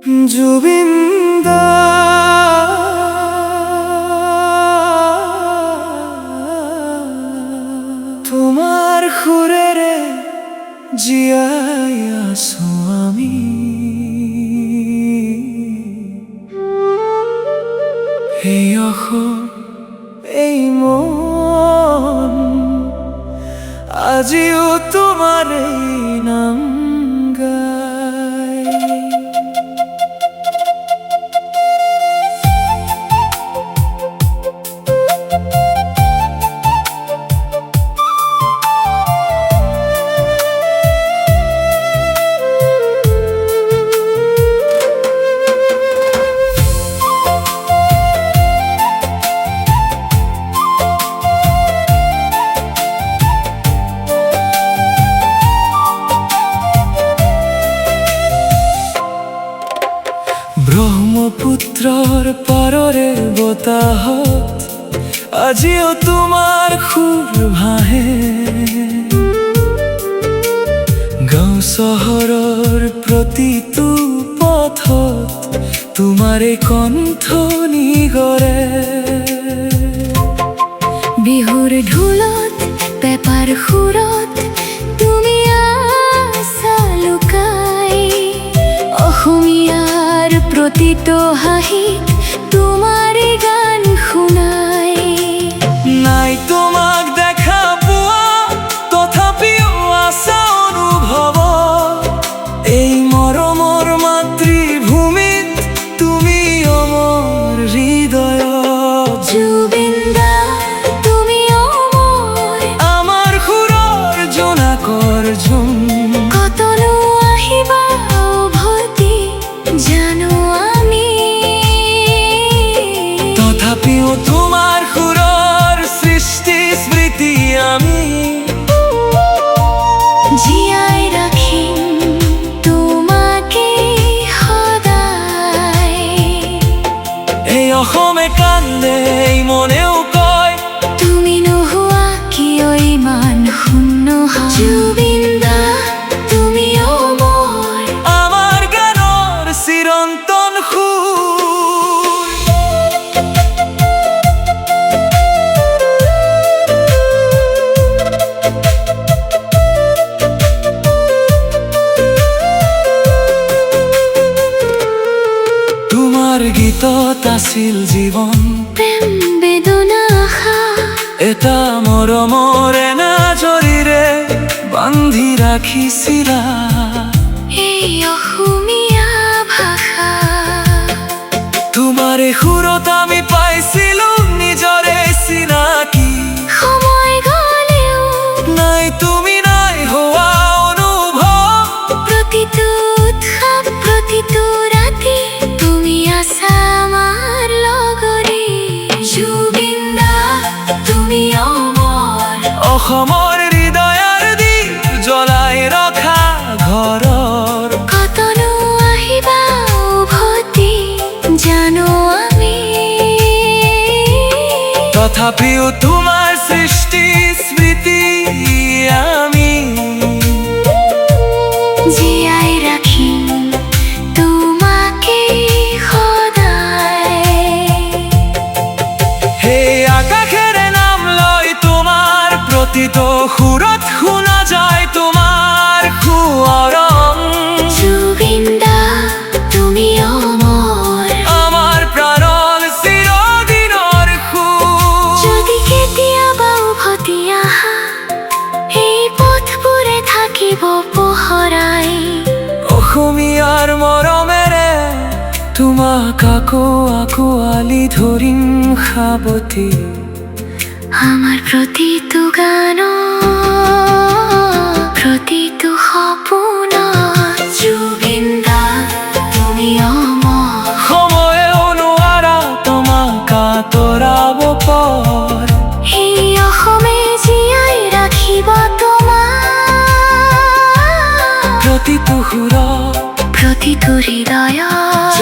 জুবিন্দা তোমার খুরেরে জিয়াই আসো আমি এই অসম এই মন আজিও তোমার এই নাম গায়। ব্রহ্মপুত্রর পাররে বতাহত আজিও তোমার খুর ভাহে গাঁও চহৰৰ প্ৰতিটো পথত তোমাৰে কণ্ঠ নিগৰে বিহুৰ ঢোলত পেপাৰ সুৰত তুমি আছা লুকাই অসমীয়াৰ প্ৰতিটো হাঁহিত তোমাৰে গান শুনাই। নাই তোমাক দেখা পোৱা তথাপিও আছা অনুভৱ এই মৰমৰ মাতৃভূমিত তুমি অমৰ হৃদয়ত। জুবিন্দা তুমি অমৰ আমাৰ সুৰৰ জোনাকৰ ঝুম কতনো আহিবা উভতি জানো আমি তথাপিও তোমাৰ সুৰৰ সৃষ্টি স্মৃতি আমি জীয়াই ৰাখিম তোমাকে সদায়। এই অসমে কান্দে এই মনেও কয় তুমি নোহোৱা কিয় ইমান শূন্য হয়। জুবিন্দা তুমি অমৰ আমাৰ গানৰ চিৰন্তন সুৰ। তোমাৰ গীতত আছিল জীৱন প্ৰেম বেদনা আশা এটা মৰমৰ এনাজৰীৰে বান্ধি ৰাখিছিলা এই অসমীয়া ভাষা। তোমাৰে সুৰত আমি পাইছিলো নিজৰে চিনাকি সময় গলেও নাই তুমি নাই হোৱা অনুভৱ প্ৰতিটো উৎসৱ প্ৰতিটো ৰাতি তুমি আছা আমাৰ লগৰী। জুবিন্দা তুমি অমৰ অসমৰ হৃদয়ৰ দীপ জ্বলাই ৰখা ঘৰৰ কতনো আহিবা উভতি জানো আমি তথাপিও তোমাৰ সৃষ্টি স্মৃতি আমি জীয়াই ৰাখিম তোমাকে সদায়। সেই আকাশেৰে নাম লয় তোমাৰ প্ৰতিটো সুৰত শুনা যায় তোমাৰ সুৱৰণ। জুবিন্দা তুমি অমৰ আমাৰ প্ৰাণৰ চিৰদিনৰ সুৰ। যদি কেতিয়াবা উভতি আহা এই পথবোৰে থাকিব পোহৰাই। অসমীয়াৰ মৰমেৰে তোমাক আকৌ আঁকোৱালি ধৰিম সাৱটি আমাৰ প্ৰতিটো গান প্ৰতিটো সপোনত জুবিন্দা তুমি অমৰ সময়েও নোৱাৰা তোমাক আঁতৰাব পৰ এই অসমে জীয়াই ৰাখিব তোমাক প্ৰতিটো সুৰত প্ৰতিটো হৃদয়ত।